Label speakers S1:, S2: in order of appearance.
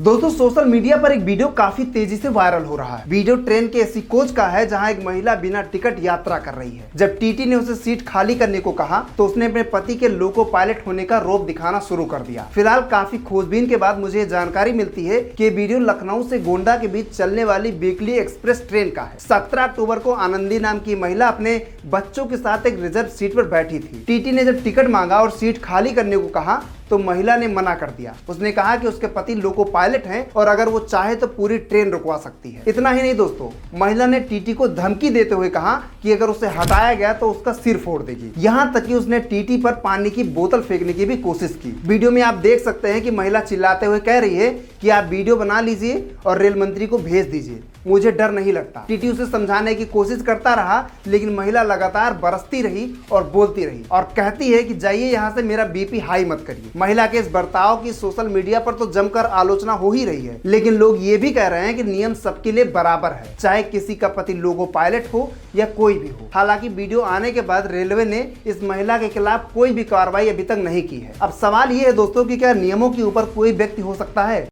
S1: दोस्तों social media पर एक वीडियो काफी तेजी से वायरल हो रहा है। वीडियो ट्रेन के एसी कोच का है जहां एक महिला बिना टिकट यात्रा कर रही है। जब टीटी ने उसे सीट खाली करने को कहा तो उसने अपने पति के लोको पायलट होने का रौब दिखाना शुरू कर दिया। फिलहाल काफी खोजबीन के बाद मुझे जानकारी मिलती है कि वीडियो लखनऊ से गोंडा के बीच चलने वाली वीकली एक्सप्रेस ट्रेन का है। 17 अक्टूबर को आनंदी नाम की महिला अपने बच्चों के साथ एक रिजर्व सीट पर बैठी थी। टीटी ने जब टिकट मांगा और सीट खाली करने को कहा तो महिला ने मना कर दिया। उसने कहा कि उसके पति लोको पायलट हैं और अगर वो चाहे तो पूरी ट्रेन रुकवा सकती है। इतना ही नहीं दोस्तों, महिला ने टीटी को धमकी देते हुए कहा कि अगर उसे हटाया गया तो उसका सिर फोड़ देगी। यहाँ तक कि उसने टीटी पर पानी की बोतल फेंकने की भी कोशिश की। वीडियो में आप देख सकते हैं कि महिला चिल्लाते हुए कह रही है कि आप वीडियो बना लीजिए और रेल मंत्री को भेज दीजिए, मुझे डर नहीं लगता। टीटी उसे समझाने की कोशिश करता रहा लेकिन महिला लगातार बरसती रही और बोलती रही और कहती है कि जाइए यहाँ से, मेरा बीपी हाई मत करिए। महिला के इस बर्ताव की सोशल मीडिया पर तो जमकर आलोचना हो ही रही है, लेकिन लोग ये भी कह रहे हैं कि नियम सबके लिए बराबर है, चाहे किसी का पति लोगो पायलट हो या कोई भी हो। हालांकि वीडियो आने के बाद रेलवे ने इस महिला के खिलाफ कोई भी कार्रवाई अभी तक नहीं की है। अब सवाल ये है दोस्तों कि क्या नियमों के ऊपर कोई व्यक्ति हो सकता है?